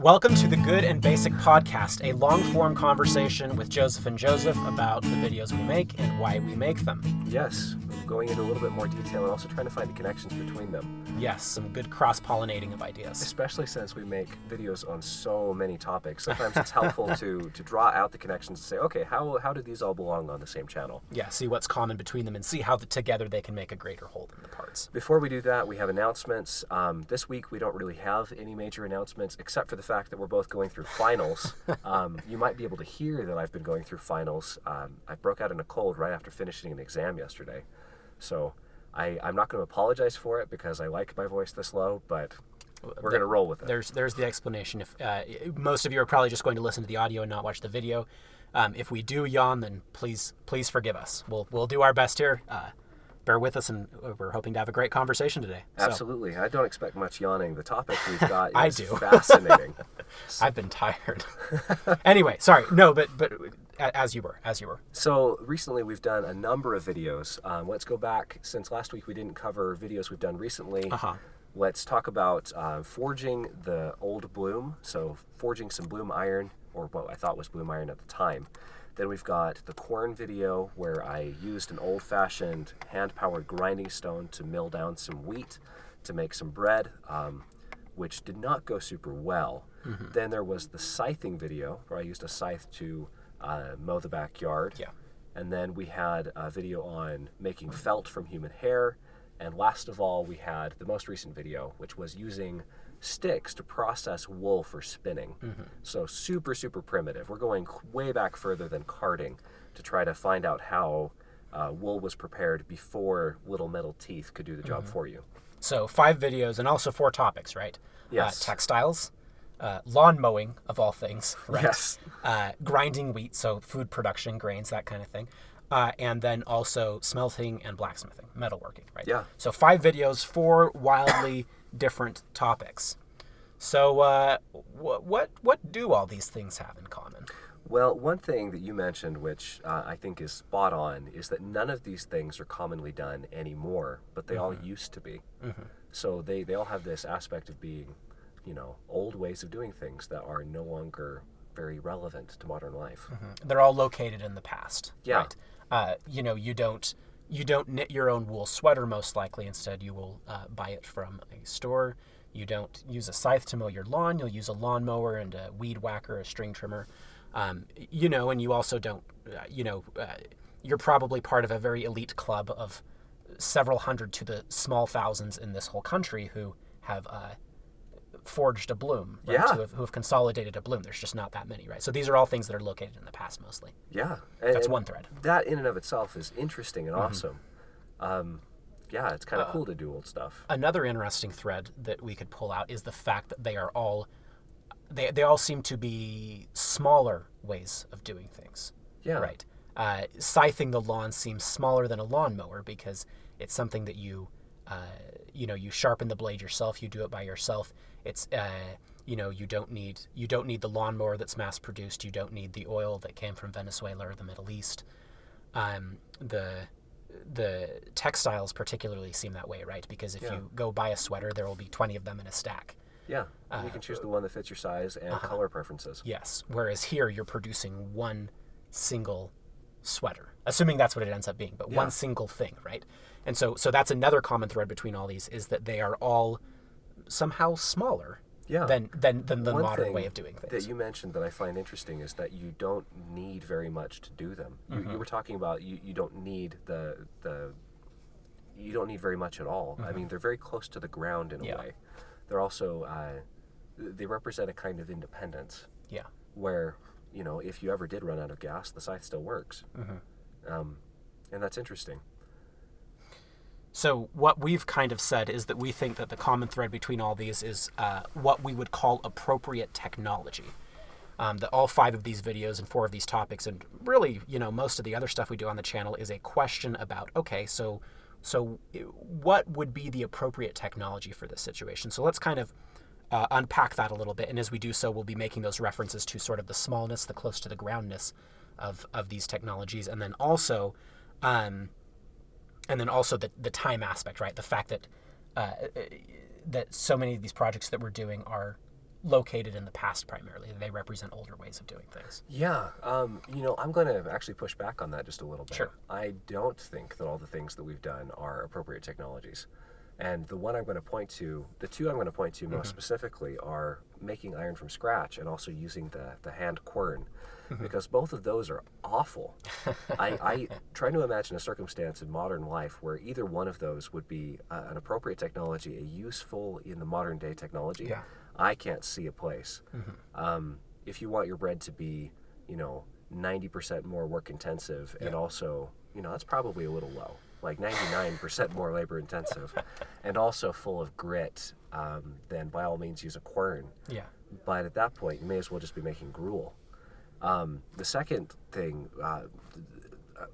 Welcome to the Good and Basic Podcast, a long-form conversation with Joseph and Joseph about the videos we make and why we make them. Yes, going into a little bit more detail and also trying to find the connections between them. Yes, some good cross-pollinating of ideas. Especially since we make videos on so many topics. Sometimes it's helpful to draw out the connections and say, okay, how do these all belong on the same channel? Yeah, see what's common between them and see how together they can make a greater whole than the parts. Before we do that, we have announcements. This week we don't really have any major announcements except for the fact that we're both going through finals. You might be able to hear that I've been going through finals. I broke out in a cold right after finishing an exam yesterday. So I'm not going to apologize for it because I like my voice this low, but we're going to roll with it. There's the explanation. If most of you are probably just going to listen to the audio and not watch the video. If we do yawn, then please forgive us. We'll do our best here. Bear with us, and we're hoping to have a great conversation today. Absolutely. I don't expect much yawning. The topic we've got I is do. fascinating. I've been tired. Anyway, sorry. No, but as you were. So recently we've done a number of videos. Let's go back, since last week we didn't cover videos we've done recently. Let's talk about forging the old bloom. So forging some bloom iron, or what I thought was bloom iron at the time. Then we've got the corn video where I used an old-fashioned hand-powered grinding stone to mill down some wheat to make some bread, which did not go super well. Then there was the scything video where I used a scythe to mow the backyard. Yeah. And then we had a video on making felt from human hair. And last of all, we had the most recent video, which was using sticks to process wool for spinning. So super, super primitive. We're going way back further than carding to try to find out how wool was prepared before little metal teeth could do the job for you. So 5 videos and also 4 topics, right? Yes. Textiles, lawn mowing, of all things, right? Yes. Grinding wheat, so food production, grains, that kind of thing. And then also smelting and blacksmithing, metalworking, right? Yeah. So 5 videos, 4 wildly different topics. So what do all these things have in common? Well, one thing that you mentioned, which I think is spot on, is that none of these things are commonly done anymore, but they all used to be. So they all have this aspect of being, old ways of doing things that are no longer very relevant to modern life. They're all located in the past. Yeah. Right? You don't knit your own wool sweater, most likely. Instead, you will buy it from a store. You don't use a scythe to mow your lawn. You'll use a lawnmower and a weed whacker, a string trimmer. And you also don't, you're probably part of a very elite club of several hundred to the small thousands in this whole country who have forged a bloom, right? Yeah. who have consolidated a bloom. There's just not that many, right? So these are all things that are located in the past mostly. Yeah. That's one thread. That in and of itself is interesting and awesome. Yeah, it's kind of cool to do old stuff. Another interesting thread that we could pull out is the fact that they are all, they all seem to be smaller ways of doing things. Yeah. Right. Scything the lawn seems smaller than a lawnmower because it's something that you sharpen the blade yourself. You do it by yourself. It's you don't need the lawnmower that's mass produced. You don't need the oil that came from Venezuela or the Middle East. The textiles particularly seem that way, right? Because if you go buy a sweater, there will be 20 of them in a stack. Yeah, you can choose the one that fits your size and color preferences. Yes, whereas here you're producing one single sweater, assuming that's what it ends up being, but one single thing, right? And so that's another common thread between all these is that they are all somehow smaller than the modern way of doing things. That you mentioned that I find interesting is that you don't need very much to do them. You were talking about you don't need you don't need very much at all. I mean, they're very close to the ground in a way. They're also they represent a kind of independence. Yeah. Where if you ever did run out of gas, the scythe still works. And that's interesting. So what we've kind of said is that we think that the common thread between all these is what we would call appropriate technology. That all 5 of these videos and 4 of these topics, and really, most of the other stuff we do on the channel is a question about, okay, so what would be the appropriate technology for this situation? So let's kind of unpack that a little bit. And as we do so, we'll be making those references to sort of the smallness, the close to the groundness of these technologies. And then also the time aspect, right? The fact that that so many of these projects that we're doing are located in the past primarily. They represent older ways of doing things. Yeah, I'm going to actually push back on that just a little bit. Sure. I don't think that all the things that we've done are appropriate technologies. And the two I'm going to point to most specifically are making iron from scratch and also using the hand quern, because both of those are awful. I try to imagine a circumstance in modern life where either one of those would be an appropriate technology, a useful in the modern day technology. Yeah. I can't see a place. If you want your bread to be, 90% more work intensive, and also, that's probably a little low, like 99% more labor intensive, and also full of grit, then by all means use a quern. Yeah. But at that point, you may as well just be making gruel. The second thing,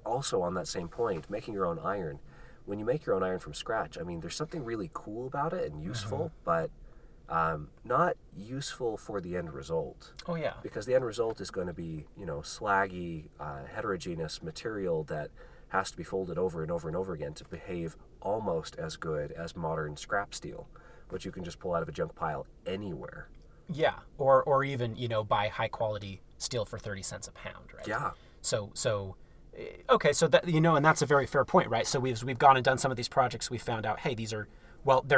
also on that same point, making your own iron. When you make your own iron from scratch, I mean, there's something really cool about it and useful, but not useful for the end result. Oh, yeah. Because the end result is going to be, slaggy, heterogeneous material that has to be folded over and over and over again to behave almost as good as modern scrap steel, which you can just pull out of a junk pile anywhere. Yeah, or even, buy high quality steel for 30 cents a pound, right? Yeah. Okay, so that, and that's a very fair point, right? So we've gone and done some of these projects. We found out, hey, they're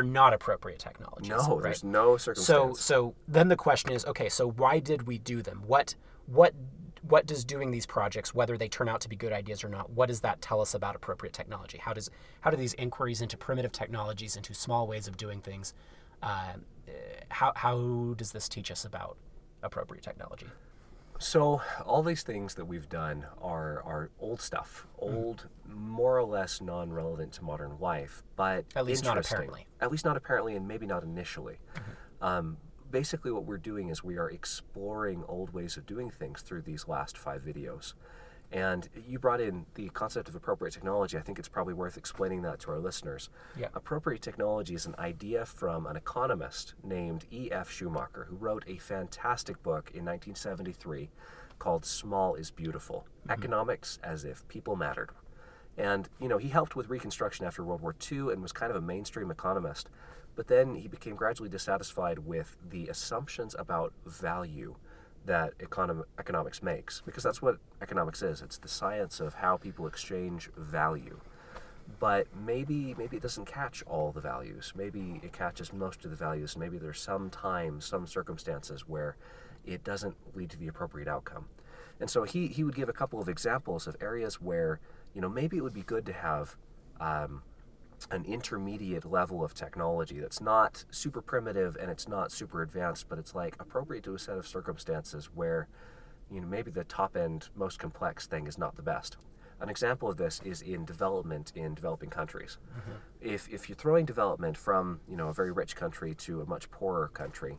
not appropriate technologies. No, right? There's no circumstance. So then the question is, okay, so why did we do them? What does doing these projects, whether they turn out to be good ideas or not, what does that tell us about appropriate technology? How do these inquiries into primitive technologies, into small ways of doing things, how does this teach us about appropriate technology? So all these things that we've done are old stuff, more or less non-relevant to modern life, but at least not interesting. apparently. At least not apparently, and maybe not initially. Basically what we're doing is we are exploring old ways of doing things through these last 5 videos. And you brought in the concept of appropriate technology. I think it's probably worth explaining that to our listeners. Yeah. Appropriate technology is an idea from an economist named E.F. Schumacher, who wrote a fantastic book in 1973 called Small is Beautiful, Economics as if People Mattered. And, he helped with Reconstruction after World War II and was kind of a mainstream economist. But then he became gradually dissatisfied with the assumptions about value that economics makes, because that's what economics is. It's the science of how people exchange value. But maybe it doesn't catch all the values. Maybe it catches most of the values. Maybe there's some times, some circumstances where it doesn't lead to the appropriate outcome. And so he would give a couple of examples of areas where, maybe it would be good to have an intermediate level of technology that's not super primitive and it's not super advanced, but it's like appropriate to a set of circumstances where, maybe the top end, most complex thing is not the best. An example of this is in development in developing countries. If you're throwing development from, a very rich country to a much poorer country,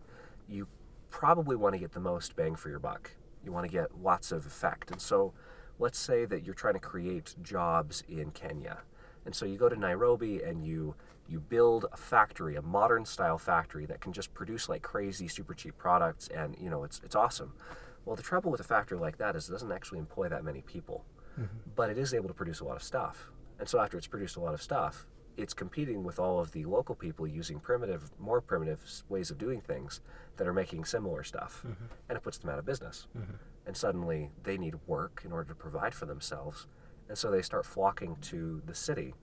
you probably want to get the most bang for your buck. You want to get lots of effect. And so let's say that you're trying to create jobs in Kenya. And so you go to Nairobi and you build a factory, a modern style factory that can just produce like crazy, super cheap products, and it's awesome. Well, the trouble with a factory like that is it doesn't actually employ that many people, but it is able to produce a lot of stuff. And so after it's produced a lot of stuff, it's competing with all of the local people using more primitive ways of doing things that are making similar stuff, and it puts them out of business. And suddenly they need work in order to provide for themselves. And so they start flocking to the city,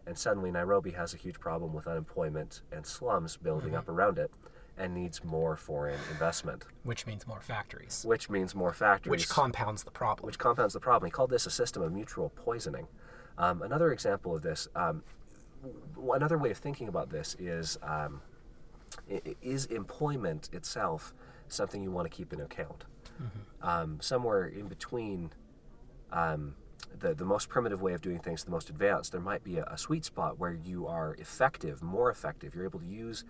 and suddenly Nairobi has a huge problem with unemployment and slums building up around it, and needs more foreign investment. Which means more factories. Which means more factories. Which compounds the problem. Which compounds the problem. He called this a system of mutual poisoning. Another example of this, another way of thinking about this is employment itself something you want to keep in account? Somewhere in between the most primitive way of doing things, the most advanced, there might be a sweet spot where you are more effective. You're able to use,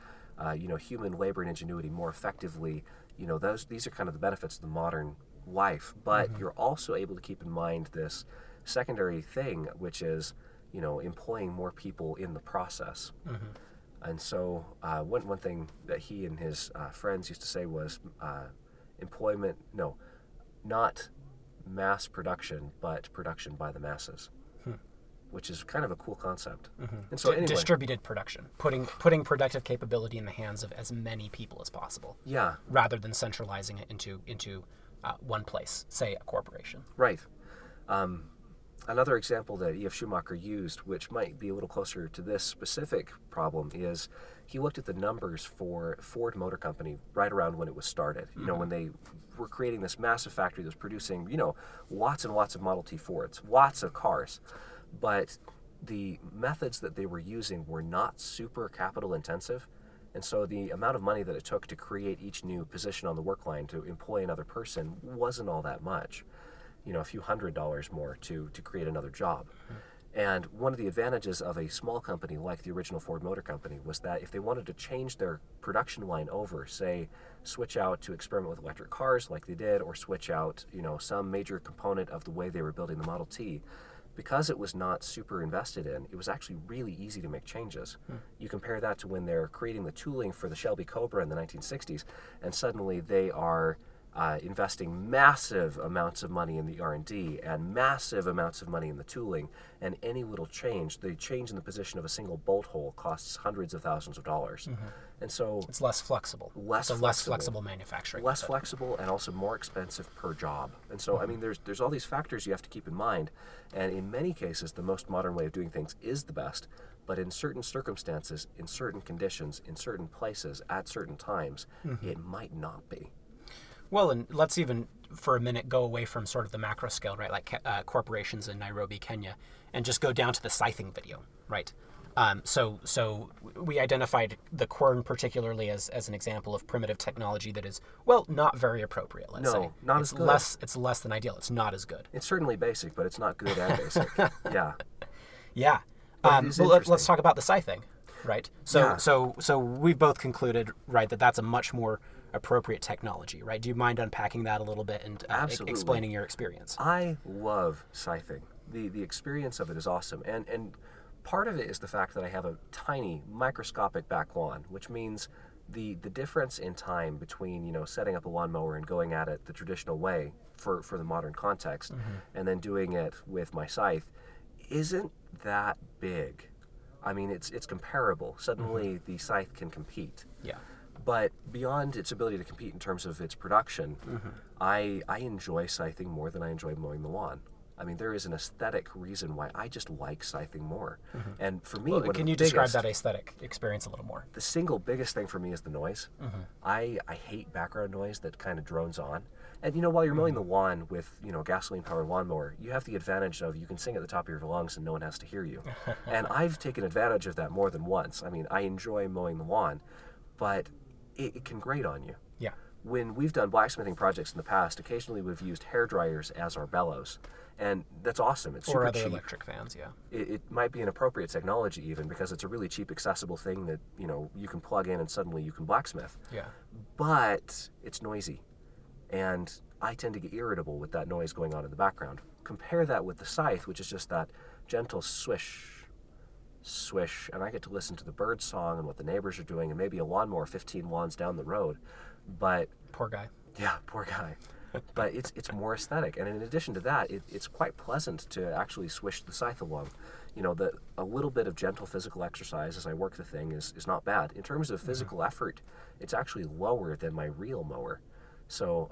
human labor and ingenuity more effectively. These are kind of the benefits of the modern life. But you're also able to keep in mind this secondary thing, which is, employing more people in the process. And so one thing that he and his friends used to say was not mass production, but production by the masses. which is kind of a cool concept. And so anyway, distributed production, putting productive capability in the hands of as many people as possible. Yeah. Rather than centralizing it into one place, say a corporation. Right. Another example that E.F. Schumacher used, which might be a little closer to this specific problem, is he looked at the numbers for Ford Motor Company right around when it was started. You know, when they were creating this massive factory that was producing, you know, lots and lots of Model T Fords, lots of cars. But the methods that they were using were not super capital intensive. And so the amount of money that it took to create each new position on the work line to employ another person wasn't all that much. You know, a few $100s more to create another job. And one of the advantages of a small company like the original Ford Motor Company was that if they wanted to change their production line over, say, switch out to experiment with electric cars like they did, or switch out, you know, some major component of the way they were building the Model T, because it was not super invested in, it was actually really easy to make changes. You compare that to when they're creating the tooling for the Shelby Cobra in the 1960s, and suddenly they are investing massive amounts of money in the R&D and massive amounts of money in the tooling, and any little change, the change in the position of a single bolt hole costs hundreds of thousands of dollars. And so it's less flexible. It's a less flexible manufacturing. Less flexible and also more expensive per job. And so, I mean, there's all these factors you have to keep in mind, and in many cases, the most modern way of doing things is the best, but in certain circumstances, in certain conditions, in certain places, at certain times, it might not be. Well, and let's even for a minute go away from sort of the macro scale, right, like corporations in Nairobi, Kenya, and just go down to the scything video, right? So we identified the quern particularly as an example of primitive technology that is, well, not very appropriate, let's say. No, not as good. It's less than ideal. It's not as good. It's certainly basic, but it's not good and basic. Yeah. Yeah. Well, let's talk about the scything, right? So we've both concluded, right, that that's a much more appropriate technology, right? Do you mind unpacking that a little bit and explaining your experience? I love scything. The experience of it is awesome. And part of it is the fact that I have a tiny microscopic back lawn, which means the difference in time between, you know, setting up a lawnmower and going at it the traditional way for the modern context, and then doing it with my scythe isn't that big. I mean, it's comparable. Suddenly the scythe can compete. Yeah. But beyond its ability to compete in terms of its production, I enjoy scything more than I enjoy mowing the lawn. I mean, there is an aesthetic reason why I just like scything more. And for me, can you describe that aesthetic experience a little more? The single biggest thing for me is the noise. I hate background noise that kind of drones on. And, you know, while you're mowing the lawn with, you know, a gasoline-powered lawnmower, you have the advantage of you can sing at the top of your lungs and no one has to hear you. And I've taken advantage of that more than once. I mean, I enjoy mowing the lawn, but it can grate on you. Yeah. When we've done blacksmithing projects in the past, occasionally we've used hair dryers as our bellows. And that's awesome. It's super or other cheap. Electric fans, yeah. It might be an appropriate technology even because it's a really cheap, accessible thing that, you know, you can plug in and suddenly you can blacksmith. Yeah. But it's noisy. And I tend to get irritable with that noise going on in the background. Compare that with the scythe, which is just that gentle swish, swish, and I get to listen to the bird song and what the neighbors are doing and maybe a lawnmower 15 lawns down the road. But poor guy. Yeah, poor guy. But it's more aesthetic, and in addition to that, it's quite pleasant to actually swish the scythe along. You know, a little bit of gentle physical exercise as I work the thing is not bad. In terms of physical effort, it's actually lower than my reel mower. So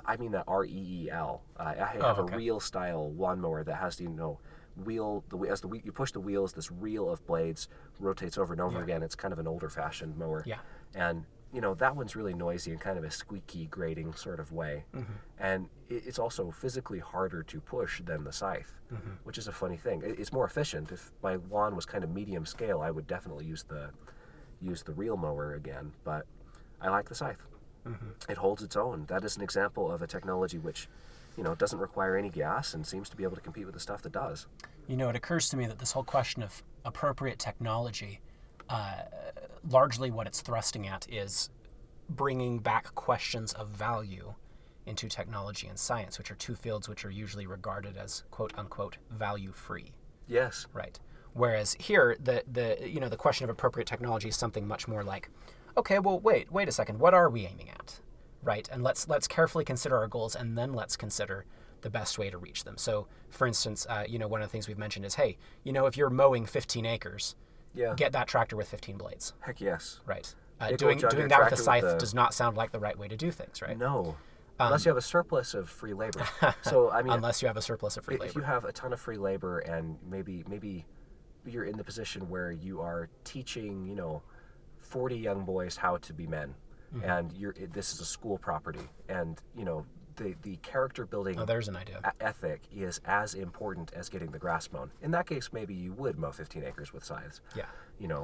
I mean that REEL. I have a reel style lawnmower that has, you know, wheel as you push the wheels, this reel of blades rotates over and over again. It's kind of an older fashioned mower. Yeah. And you know, that one's really noisy in kind of a squeaky, grating sort of way. And it's also physically harder to push than the scythe, which is a funny thing. It's more efficient. If my lawn was kind of medium scale, I would definitely use the reel mower again, but I like the scythe. It holds its own. That is an example of a technology which, you know, doesn't require any gas and seems to be able to compete with the stuff that does. You know, it occurs to me that this whole question of appropriate technology, largely what it's thrusting at is bringing back questions of value into technology and science, which are two fields which are usually regarded as quote-unquote value-free. Yes. Right. Whereas here, the question of appropriate technology is something much more like, okay, well, wait a second, what are we aiming at? Right? And let's carefully consider our goals, and then let's consider the best way to reach them. So, for instance, one of the things we've mentioned is, hey, if you're mowing 15 acres, get that tractor with 15 blades. Heck yes. Right. Doing that with a scythe does not sound like the right way to do things, right? No. Unless you have a surplus of free labor. So I mean, unless you have a surplus of free labor. If you have a ton of free labor and maybe you're in the position where you are teaching, 40 young boys how to be men, and this is a school property, and the character building there's an idea. Ethic is as important as getting the grass mown. In that case, maybe you would mow 15 acres with scythes. Yeah.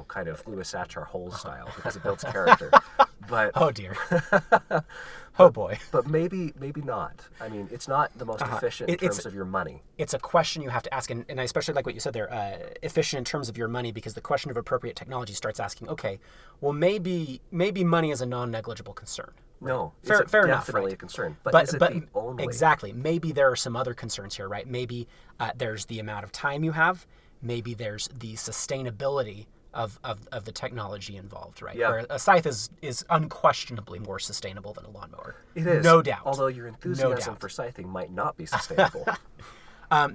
Kind of Louis Sachar Hole style, because it builds character. But oh dear. Oh boy. But maybe not. I mean, it's not the most efficient in terms of your money. It's a question you have to ask, and I especially like what you said there, efficient in terms of your money, because the question of appropriate technology starts asking, okay, well maybe money is a non-negligible concern. Right? No, fair enough, definitely right? a concern. But is it the only? Exactly. Maybe there are some other concerns here, right? Maybe there's the amount of time you have. Maybe there's the sustainability of the technology involved, right? Yeah. Where a scythe is unquestionably more sustainable than a lawnmower. It is. No doubt. Although your enthusiasm for scything might not be sustainable.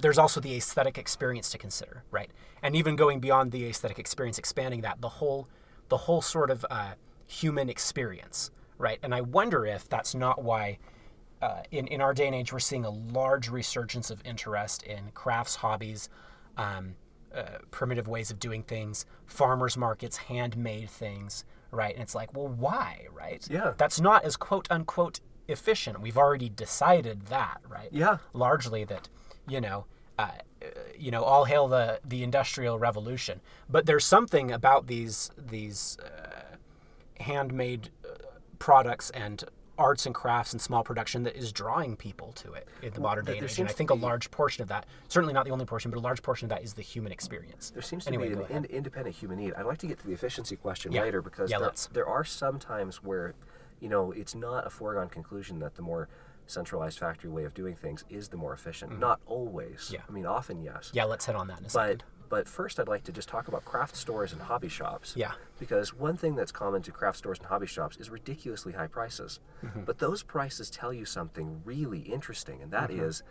There's also the aesthetic experience to consider, right? And even going beyond the aesthetic experience, expanding that, the whole sort of human experience, right? And I wonder if that's not why in our day and age we're seeing a large resurgence of interest in crafts, hobbies, primitive ways of doing things, farmers markets, handmade things, right? And it's like, well, why, right? Yeah. That's not as quote unquote efficient. We've already decided that, right? Yeah. Largely that, all hail the Industrial Revolution. But there's something about these handmade products and arts and crafts and small production that is drawing people to it in the modern day and age. And I think a large portion of that, certainly not the only portion, but a large portion of that is the human experience. There seems to be an independent human need. I'd like to get to the efficiency question later, because there are some times where, it's not a foregone conclusion that the more centralized factory way of doing things is the more efficient. Not always. Yeah. I mean, often, yes. Yeah, let's hit on that in a second. But first, I'd like to just talk about craft stores and hobby shops. Yeah. Because one thing that's common to craft stores and hobby shops is ridiculously high prices. But those prices tell you something really interesting, and that is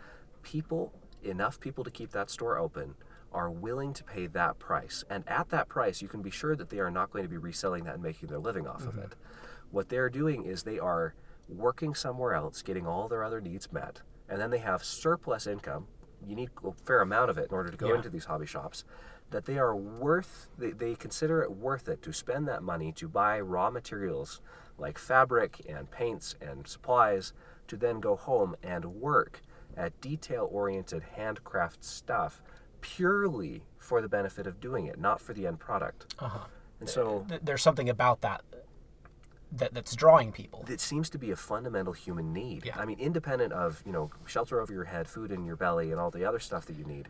enough people to keep that store open are willing to pay that price. And at that price, you can be sure that they are not going to be reselling that and making their living off of it. What they're doing is they are working somewhere else, getting all their other needs met, and then they have surplus income. You need a fair amount of it in order to go into these hobby shops, that they are they consider it worth it to spend that money to buy raw materials like fabric and paints and supplies, to then go home and work at detail-oriented handcraft stuff purely for the benefit of doing it, not for the end product. And so there's something about that's drawing people. It seems to be a fundamental human need. Yeah. I mean, independent of, shelter over your head, food in your belly, and all the other stuff that you need,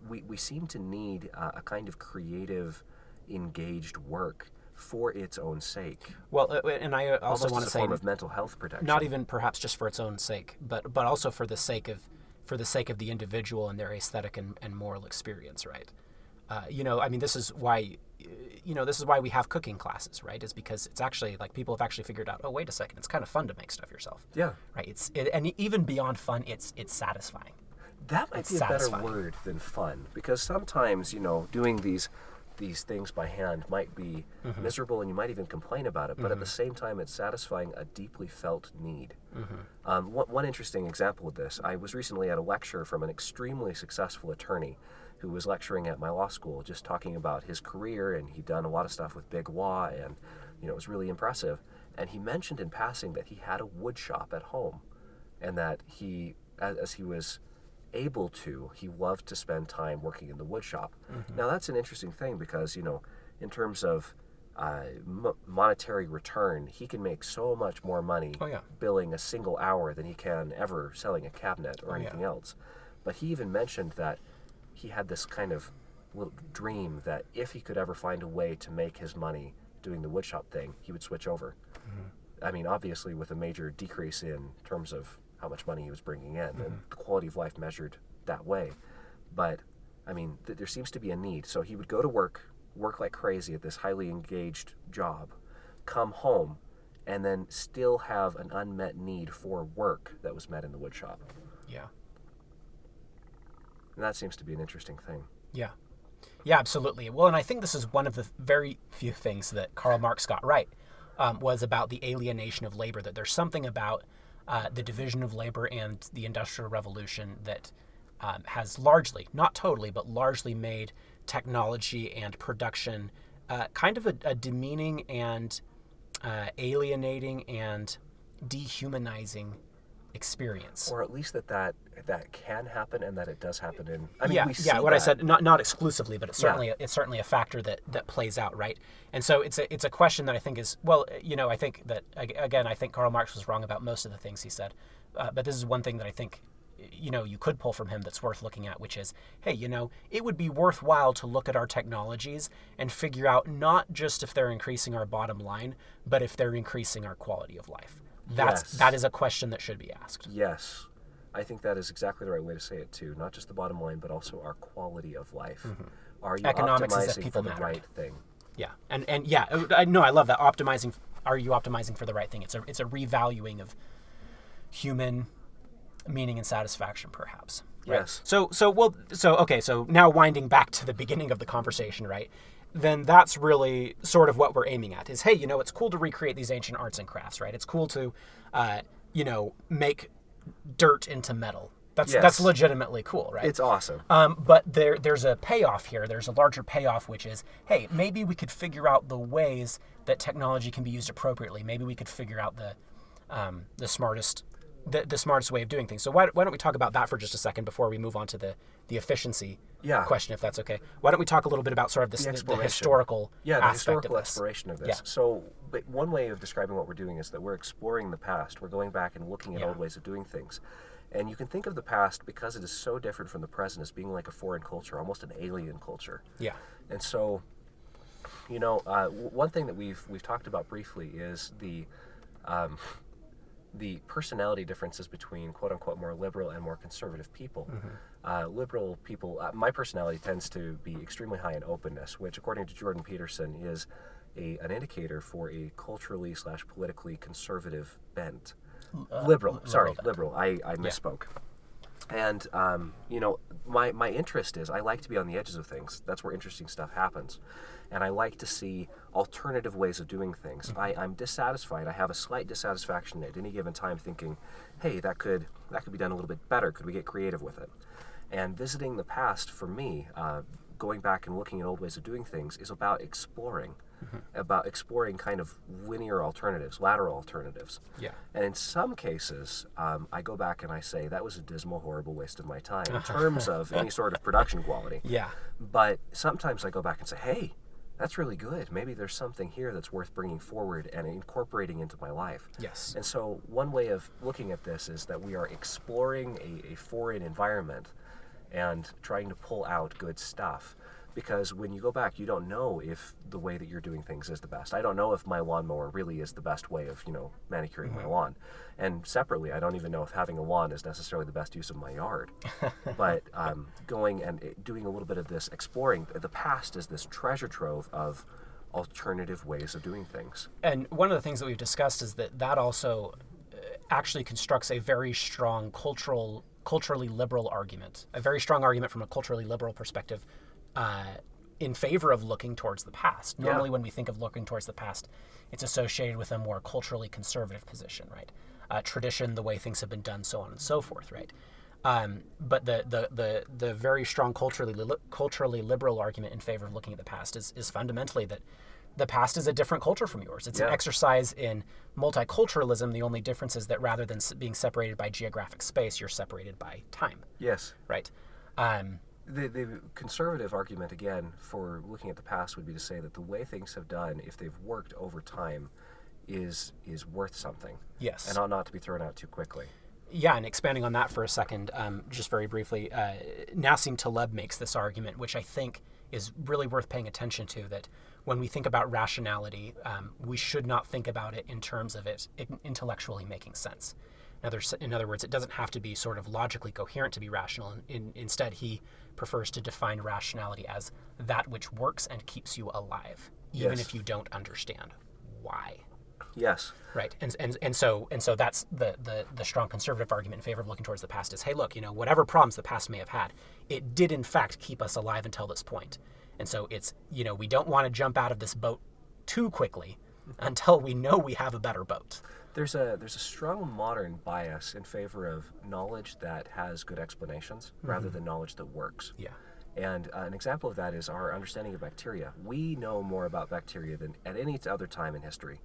we seem to need a kind of creative, engaged work for its own sake. Well, and I also want to say, form of mental health protection. Not even perhaps just for its own sake, but also for the sake of the individual and their aesthetic and moral experience, right? This is why we have cooking classes, right? Is because it's actually like people have actually figured out, oh, wait a second, it's kind of fun to make stuff yourself. Yeah. Right. And even beyond fun, it's satisfying. That might be a better word than fun, because sometimes, doing these things by hand might be miserable, and you might even complain about it, but at the same time, it's satisfying a deeply felt need. One interesting example of this, I was recently at a lecture from an extremely successful attorney who was lecturing at my law school, just talking about his career, and he'd done a lot of stuff with big law, and it was really impressive. And he mentioned in passing that he had a wood shop at home, and that he, as he was able to, he loved to spend time working in the wood shop. Now that's an interesting thing, because in terms of monetary return, he can make so much more money billing a single hour than he can ever selling a cabinet or anything else. But he even mentioned that he had this kind of little dream that if he could ever find a way to make his money doing the woodshop thing, he would switch over. I mean, obviously with a major decrease in terms of how much money he was bringing in and the quality of life measured that way. But, I mean, there seems to be a need. So he would go to work like crazy at this highly engaged job, come home, and then still have an unmet need for work that was met in the woodshop. Yeah. And that seems to be an interesting thing. Yeah. Yeah, absolutely. Well, and I think this is one of the very few things that Karl Marx got right, was about the alienation of labor, that there's something about the division of labor and the Industrial Revolution that has largely, not totally, but largely made technology and production kind of a demeaning and alienating and dehumanizing experience. Or at least that can happen and that it does happen in. We see what I that. said, not exclusively, but it's certainly a factor that plays out, right? And so it's a question that I think is, well, I think that again, I think Karl Marx was wrong about most of the things he said, but this is one thing that I think you could pull from him that's worth looking at, which is, hey, it would be worthwhile to look at our technologies and figure out not just if they're increasing our bottom line, but if they're increasing our quality of life. That is a question that should be asked. Yes. I think that is exactly the right way to say it too. Not just the bottom line, but also our quality of life. Mm-hmm. Are you Economics optimizing is if people for the mattered. right thing? Yeah, and yeah, I love that. Optimizing. Are you optimizing for the right thing? It's a revaluing of human meaning and satisfaction, perhaps. Right? Yes. So now winding back to the beginning of the conversation, right? Then that's really sort of what we're aiming at is, hey, it's cool to recreate these ancient arts and crafts, right? It's cool to, make dirt into metal. That's legitimately cool, right? It's awesome. But there's a payoff here. There's a larger payoff, which is, hey, maybe we could figure out the ways that technology can be used appropriately. Maybe we could figure out the smartest way of doing things. So why don't we talk about that for just a second before we move on to the efficiency question, if that's okay? Why don't we talk a little bit about sort of the historical aspect of this? Exploration of this. Yeah. So one way of describing what we're doing is that we're exploring the past. We're going back and looking at old ways of doing things. And you can think of the past, because it is so different from the present, as being like a foreign culture, almost an alien culture. Yeah. And so, one thing that we've talked about briefly is the personality differences between quote-unquote more liberal and more conservative people. Mm-hmm. Liberal people, my personality tends to be extremely high in openness, which according to Jordan Peterson is an indicator for a culturally/politically conservative bent. Liberal. I misspoke. And, my interest is I like to be on the edges of things. That's where interesting stuff happens. And I like to see alternative ways of doing things. Mm-hmm. I'm dissatisfied. I have a slight dissatisfaction at any given time thinking, hey, that could be done a little bit better. Could we get creative with it? And visiting the past for me, going back and looking at old ways of doing things, is about exploring. Mm-hmm. About exploring kind of linear alternatives, lateral alternatives. Yeah. And in some cases, I go back and I say, that was a dismal, horrible waste of my time in terms of any sort of production quality. Yeah. But sometimes I go back and say, hey, that's really good. Maybe there's something here that's worth bringing forward and incorporating into my life. Yes. And so one way of looking at this is that we are exploring a foreign environment and trying to pull out good stuff. Because when you go back, you don't know if the way that you're doing things is the best. I don't know if my lawnmower really is the best way of, manicuring mm-hmm. my lawn. And separately, I don't even know if having a lawn is necessarily the best use of my yard. But going and doing a little bit of this exploring, the past is this treasure trove of alternative ways of doing things. And one of the things that we've discussed is that also actually constructs a very strong culturally liberal argument, a very strong argument from a culturally liberal perspective, in favor of looking towards the past. Normally, when we think of looking towards the past, it's associated with a more culturally conservative position, right? Tradition, the way things have been done, so on and so forth, right? But the very strong culturally liberal argument in favor of looking at the past is fundamentally that the past is a different culture from yours. It's an exercise in multiculturalism. The only difference is that rather than being separated by geographic space, you're separated by time. Yes. Right. The conservative argument, again, for looking at the past would be to say that the way things have done, if they've worked over time, is worth something. Yes. And ought not to be thrown out too quickly. Yeah, and expanding on that for a second, just very briefly, Nassim Taleb makes this argument, which I think is really worth paying attention to, that when we think about rationality, we should not think about it in terms of it intellectually making sense. In other words, it doesn't have to be sort of logically coherent to be rational. Instead, he prefers to define rationality as that which works and keeps you alive, even if you don't understand why. Yes. Right, and so that's the strong conservative argument in favor of looking towards the past is, hey, look, whatever problems the past may have had, it did in fact keep us alive until this point. And so it's, we don't want to jump out of this boat too quickly until we know we have a better boat. There's a strong modern bias in favor of knowledge that has good explanations rather than knowledge that works. Yeah. And an example of that is our understanding of bacteria. We know more about bacteria than at any other time in history.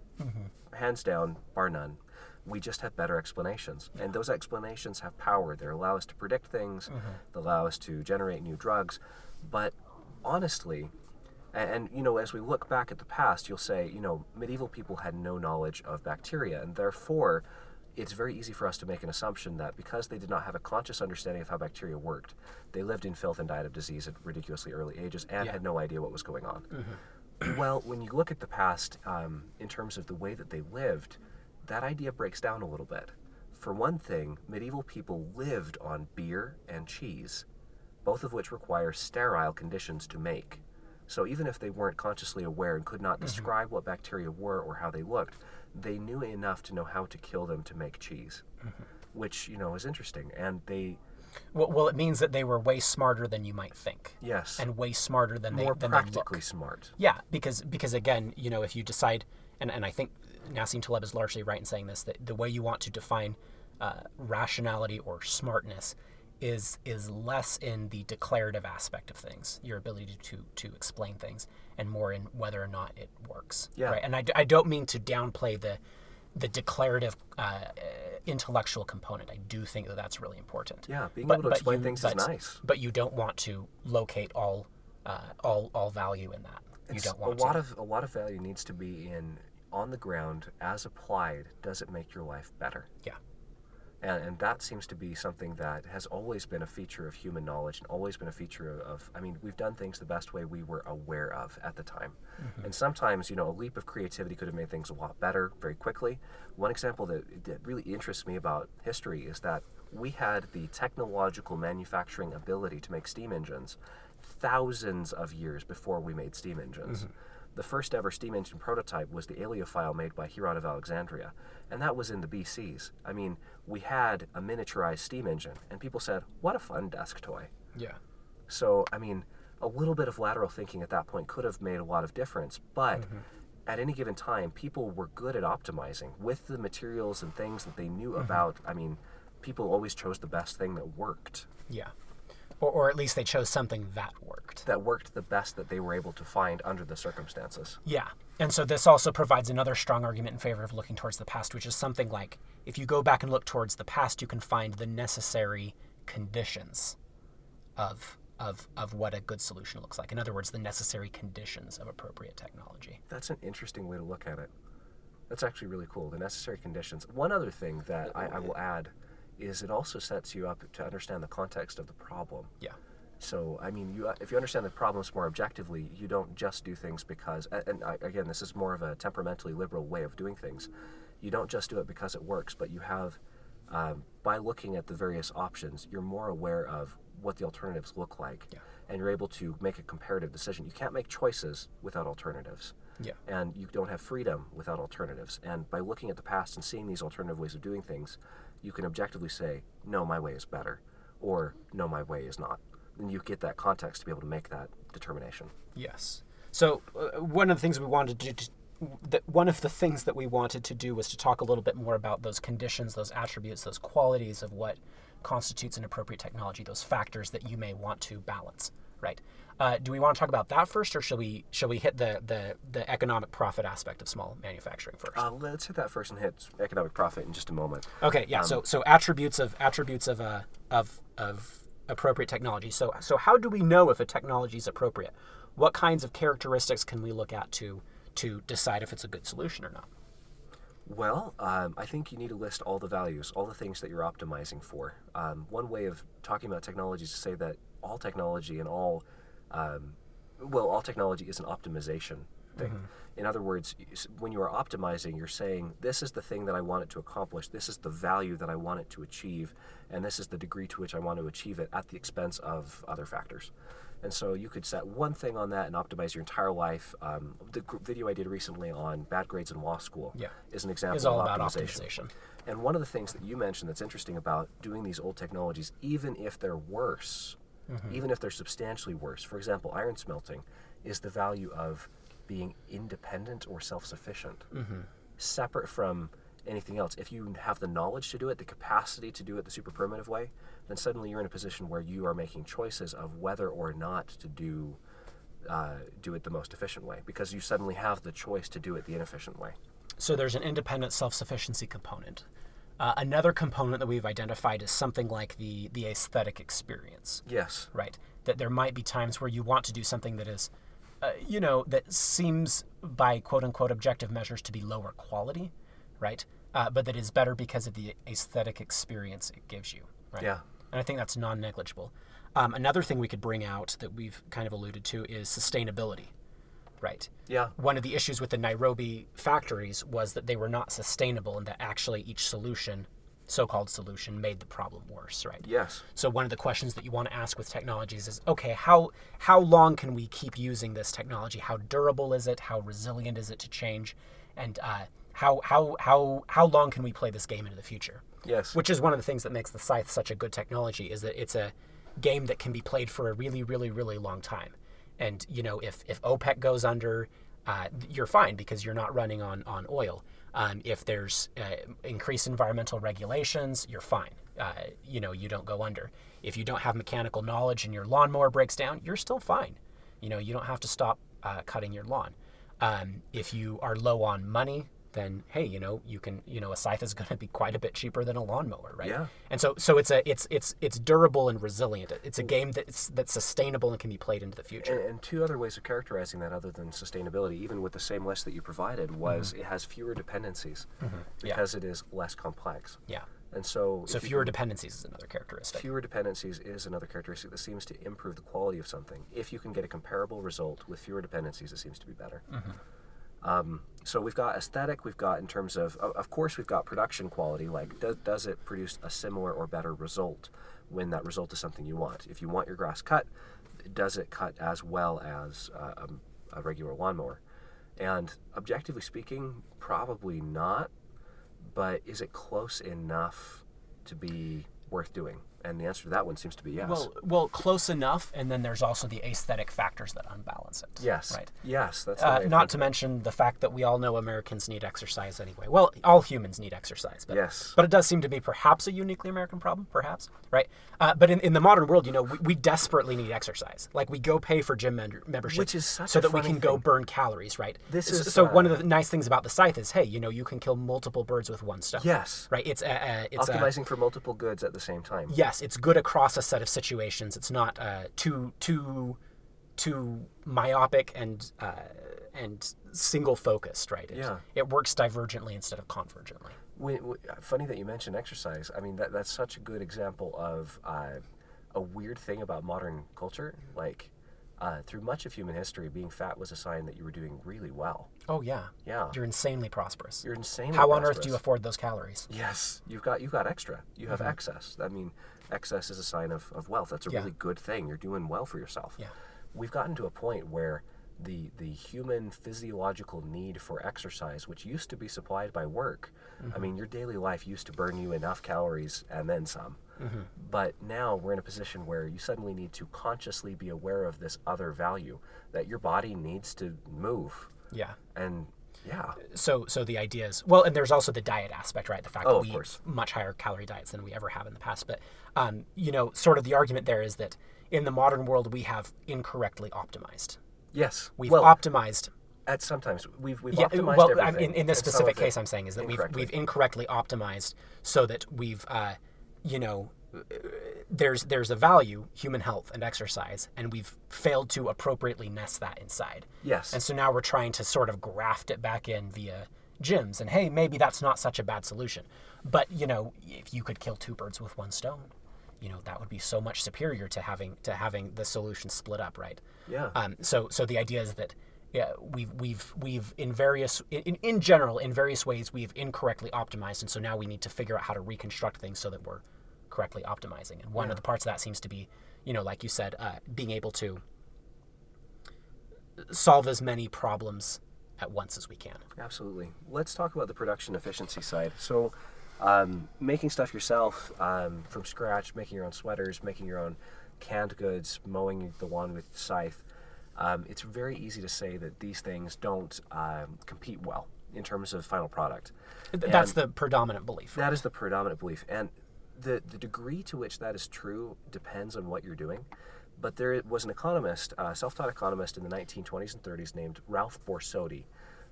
Hands down, bar none. We just have better explanations. Yeah. And those explanations have power. They allow us to predict things. They allow us to generate new drugs. But honestly, and as we look back at the past, you'll say, medieval people had no knowledge of bacteria, and therefore it's very easy for us to make an assumption that because they did not have a conscious understanding of how bacteria worked, they lived in filth and died of disease at ridiculously early ages and had no idea what was going on. Well, when you look at the past in terms of the way that they lived, that idea breaks down a little bit. For one thing, medieval people lived on beer and cheese, both of which require sterile conditions to make. So even if they weren't consciously aware and could not describe what bacteria were or how they looked, they knew enough to know how to kill them to make cheese, which, is interesting. And they... Well, it means that they were way smarter than you might think. Yes. And way smarter than more they practically look. Smart. Yeah, because again, if you decide, and I think Nassim Taleb is largely right in saying this, that the way you want to define rationality or smartness is less in the declarative aspect of things, your ability to explain things, and more in whether or not it works. Yeah. Right? And I don't mean to downplay the declarative intellectual component. I do think that that's really important. Yeah, being able to explain things is nice. But you don't want to locate all value in that. You don't want a lot of value needs to be in on the ground as applied. Does it make your life better? Yeah. And that seems to be something that has always been a feature of human knowledge and always been a feature of, we've done things the best way we were aware of at the time. And sometimes, a leap of creativity could have made things a lot better very quickly. One example that really interests me about history is that we had the technological manufacturing ability to make steam engines thousands of years before we made steam engines. The first ever steam engine prototype was the Aliophile made by Huron of Alexandria, and that was in the BCs. We had a miniaturized steam engine, and people said, what a fun desk toy. Yeah. So, a little bit of lateral thinking at that point could have made a lot of difference, but at any given time, people were good at optimizing with the materials and things that they knew about. People always chose the best thing that worked. Yeah. Or at least they chose something that worked. That worked the best that they were able to find under the circumstances. Yeah. And so this also provides another strong argument in favor of looking towards the past, which is something like, if you go back and look towards the past, you can find the necessary conditions of what a good solution looks like. In other words, the necessary conditions of appropriate technology. That's an interesting way to look at it. That's actually really cool, the necessary conditions. One other thing that I will add is it also sets you up to understand the context of the problem. Yeah. So, if you understand the problems more objectively, you don't just do things because, again, this is more of a temperamentally liberal way of doing things. You don't just do it because it works, but you have, by looking at the various options, you're more aware of what the alternatives look like. Yeah. And you're able to make a comparative decision. You can't make choices without alternatives. Yeah. And you don't have freedom without alternatives. And by looking at the past and seeing these alternative ways of doing things, you can objectively say, no, my way is better, or no, my way is not. And you get that context to be able to make that determination. Yes. So one of the things that we wanted to do was to talk a little bit more about those conditions, those attributes, those qualities of what constitutes an appropriate technology, those factors that you may want to balance, right? Do we want to talk about that first, or shall we hit the economic profit aspect of small manufacturing first? Let's hit that first and hit economic profit in just a moment. Okay, yeah. So attributes of appropriate technology. So how do we know if a technology is appropriate? What kinds of characteristics can we look at to decide if it's a good solution or not? Well, I think you need to list all the values, all the things that you're optimizing for. One way of talking about technology is to say that all technology and all technology is an optimization thing. In other words, when you are optimizing, you're saying, this is the thing that I want it to accomplish, this is the value that I want it to achieve, and this is the degree to which I want to achieve it at the expense of other factors. And so you could set one thing on that and optimize your entire life. The video I did recently on bad grades in law school is an example all of about optimization. And one of the things that you mentioned that's interesting about doing these old technologies, even if they're worse, even if they're substantially worse, for example, iron smelting, is the value of being independent or self-sufficient, separate from anything else. If you have the knowledge to do it, the capacity to do it the super primitive way, then suddenly you're in a position where you are making choices of whether or not to do it the most efficient way, because you suddenly have the choice to do it the inefficient way. So there's an independent self-sufficiency component. Another component that we've identified is something like the aesthetic experience. Yes. Right. That there might be times where you want to do something that is, that seems by quote-unquote objective measures to be lower quality, right? But that is better because of the aesthetic experience it gives you, right? Yeah. And I think that's non-negligible. Another thing we could bring out that we've kind of alluded to is sustainability, right? Yeah. One of the issues with the Nairobi factories was that they were not sustainable and that actually each solution, so-called solution, made the problem worse, right? Yes. So one of the questions that you want to ask with technologies is, okay, how long can we keep using this technology? How durable is it? How resilient is it to change? And how long can we play this game into the future? Yes. Which is one of the things that makes the scythe such a good technology, is that it's a game that can be played for a really, really, really long time. And, if OPEC goes under, you're fine because you're not running on oil. If there's increased environmental regulations, you're fine. You don't go under. If you don't have mechanical knowledge and your lawnmower breaks down, you're still fine. You don't have to stop cutting your lawn. If you are low on money, then hey, you can, a scythe is going to be quite a bit cheaper than a lawnmower, right? Yeah. And so it's durable and resilient. It's a game that's sustainable and can be played into the future. And two other ways of characterizing that, other than sustainability, even with the same list that you provided, was it has fewer dependencies because it is less complex. Yeah. And so fewer dependencies is another characteristic. Fewer dependencies is another characteristic that seems to improve the quality of something. If you can get a comparable result with fewer dependencies, it seems to be better. So we've got aesthetic, we've got in terms of course, we've got production quality, like does it produce a similar or better result when that result is something you want? If you want your grass cut, does it cut as well as a regular lawnmower? And objectively speaking, probably not, but is it close enough to be worth doing? And the answer to that one seems to be yes. Well, close enough, and then there's also the aesthetic factors that unbalance it. Yes. Right. Yes, that's not to mention the fact that we all know Americans need exercise anyway. Well, all humans need exercise, but yes. But it does seem to be perhaps a uniquely American problem, perhaps, right? But in the modern world, we desperately need exercise. Like we go pay for gym membership, which is such so a that we funny can go thing. burn calories, right? This is so one of the nice things about the scythe is, hey, you can kill multiple birds with one stone. Yes. Right. It's optimizing for multiple goods at the same time. Yes, it's good across a set of situations. It's not too myopic and single focused, right? It works divergently instead of convergently. Funny that you mentioned exercise. I mean, that's such a good example of a weird thing about modern culture. Like, through much of human history, being fat was a sign that you were doing really well. Oh yeah. Yeah. You're insanely prosperous. You're insanely How prosperous. on earth do you afford those calories? Yes, you've got extra. You have excess. I mean, excess is a sign of wealth. That's a really good thing. You're doing well for yourself. Yeah. We've gotten to a point where the human physiological need for exercise, which used to be supplied by work, I mean, your daily life used to burn you enough calories and then some. But now we're in a position where you suddenly need to consciously be aware of this other value, that your body needs to move. Yeah. And yeah. So the idea is, well, and there's also the diet aspect, right? The fact that we eat much higher calorie diets than we ever have in the past. But, sort of the argument there is that in the modern world, we have incorrectly optimized. Yes. We've optimized. At sometimes we've optimized everything. In this specific case, I'm saying is that we've incorrectly optimized so that we've, there's a value, human health and exercise, and we've failed to appropriately nest that inside. Yes. And so now we're trying to sort of graft it back in via gyms, and hey, maybe that's not such a bad solution. But, if you could kill two birds with one stone, that would be so much superior to having the solution split up, right? Yeah. So the idea is that we've in various in general in various ways we've incorrectly optimized, and so now we need to figure out how to reconstruct things so that we're correctly optimizing. And one of the parts of that seems to be, like you said, being able to solve as many problems at once as we can. Absolutely. Let's talk about the production efficiency side. So making stuff yourself from scratch, making your own sweaters, making your own canned goods, mowing the lawn with scythe, it's very easy to say that these things don't compete well in terms of final product. That's the predominant belief. Right? That is the predominant belief. And the degree to which that is true depends on what you're doing. But there was an economist, a self-taught economist in the 1920s and 30s named Ralph Borsodi,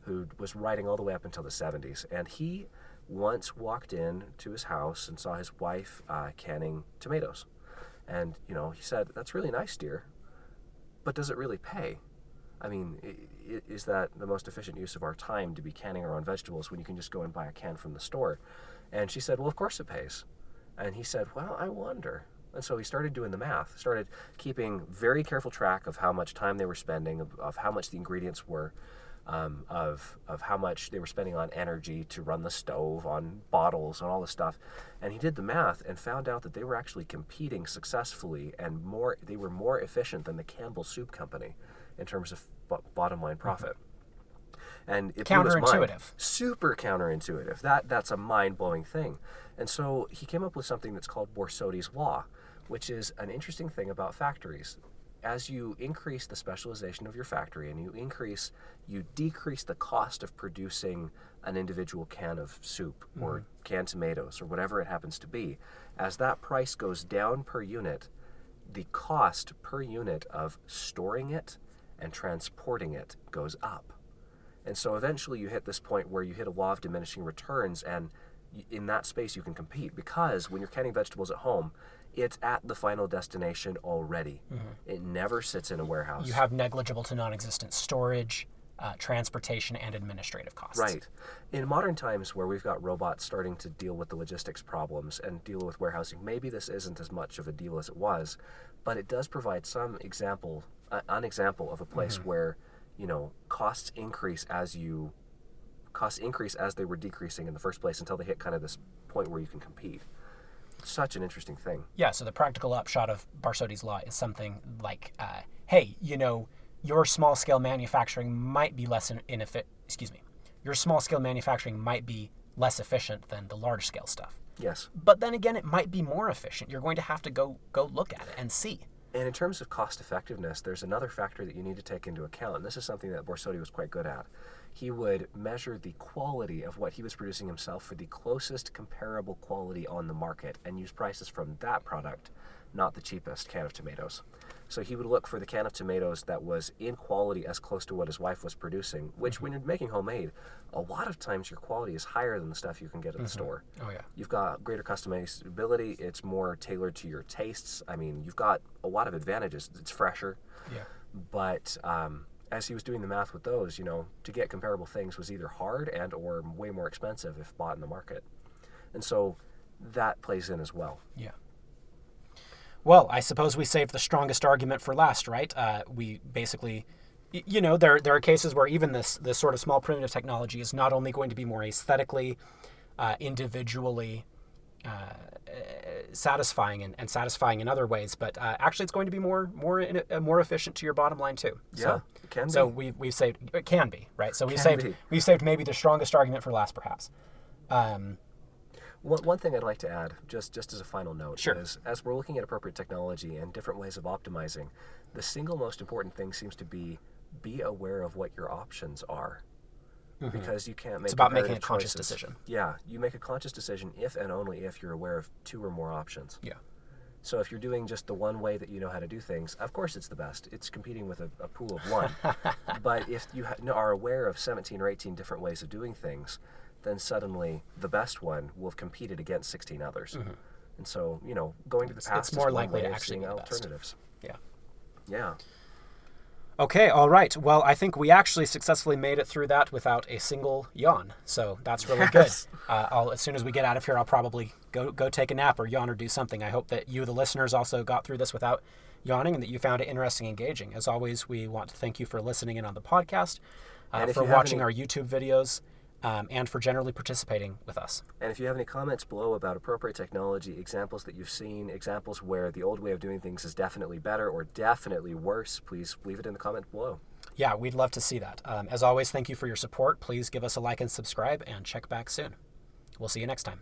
who was writing all the way up until the 70s. And he once walked in to his house and saw his wife canning tomatoes. And, he said, "That's really nice, dear, but does it really pay? I mean, is that the most efficient use of our time to be canning our own vegetables when you can just go and buy a can from the store?" And she said, "Well, of course it pays." And he said, "Well, I wonder." And so he started doing the math, started keeping very careful track of how much time they were spending, of how much the ingredients were, of how much they were spending on energy to run the stove, on bottles, and all this stuff. And he did the math and found out that they were actually competing successfully and they were more efficient than the Campbell Soup Company in terms of bottom line profit. And it blew his mind. Counterintuitive. Super counterintuitive. That's a mind-blowing thing. And so he came up with something that's called Borsodi's Law, which is an interesting thing about factories. As you increase the specialization of your factory and you decrease the cost of producing an individual can of soup or canned tomatoes or whatever it happens to be, as that price goes down per unit, the cost per unit of storing it and transporting it goes up. And so eventually you hit this point where you hit a law of diminishing returns, and in that space you can compete, because when you're canning vegetables at home, it's at the final destination already. It never sits in a warehouse. You have negligible to non-existent storage, transportation, and administrative costs. Right. In modern times where we've got robots starting to deal with the logistics problems and deal with warehousing, maybe this isn't as much of a deal as it was, but it does provide an example of a place where costs increase as they were decreasing in the first place until they hit kind of this point where you can compete. Such an interesting thing. Yeah, so the practical upshot of Borsodi's Law is something like, hey, your small-scale manufacturing might be less your small-scale manufacturing might be less efficient than the large-scale stuff. Yes. But then again, it might be more efficient. You're going to have to go look at it and see. And in terms of cost effectiveness, there's another factor that you need to take into account, and this is something that Borsodi was quite good at. He would measure the quality of what he was producing himself for the closest comparable quality on the market and use prices from that product, not the cheapest can of tomatoes. So he would look for the can of tomatoes that was in quality as close to what his wife was producing, which when you're making homemade, a lot of times your quality is higher than the stuff you can get at the store. Oh, yeah. You've got greater customizability. It's more tailored to your tastes. I mean, you've got a lot of advantages. It's fresher. Yeah. But as he was doing the math with those, to get comparable things was either hard and or way more expensive if bought in the market. And so that plays in as well. Yeah. Well, I suppose we saved the strongest argument for last, right? We basically, there are cases where even this sort of small primitive technology is not only going to be more aesthetically, individually satisfying and satisfying in other ways, but actually it's going to be more efficient to your bottom line too. Yeah, it can be. So we've saved, it can be, right? So we've saved maybe the strongest argument for last, perhaps. One thing I'd like to add, just as a final note, Sure. is as we're looking at appropriate technology and different ways of optimizing, the single most important thing seems to be aware of what your options are. Because you can't make It's about making a comparative conscious choices. decision. Yeah, you make a conscious decision if and only if you're aware of two or more options. Yeah. So if you're doing just the one way that you know how to do things, of course it's the best. It's competing with a pool of one. But if you are aware of 17 or 18 different ways of doing things, then suddenly the best one will have competed against 16 others. And so, going to the past it's more is one likely way to of actually seeing be the best. alternatives. Yeah. Yeah. Okay, all right. Well, I think we actually successfully made it through that without a single yawn. So that's really good. As soon as we get out of here, I'll probably go take a nap or yawn or do something. I hope that you, the listeners, also got through this without yawning and that you found it interesting and engaging. As always, we want to thank you for listening in on the podcast, for watching our YouTube videos. and for generally participating with us. And if you have any comments below about appropriate technology, examples that you've seen, examples where the old way of doing things is definitely better or definitely worse, please leave it in the comment below. Yeah, we'd love to see that. As always, thank you for your support. Please give us a like and subscribe, and check back soon. We'll see you next time.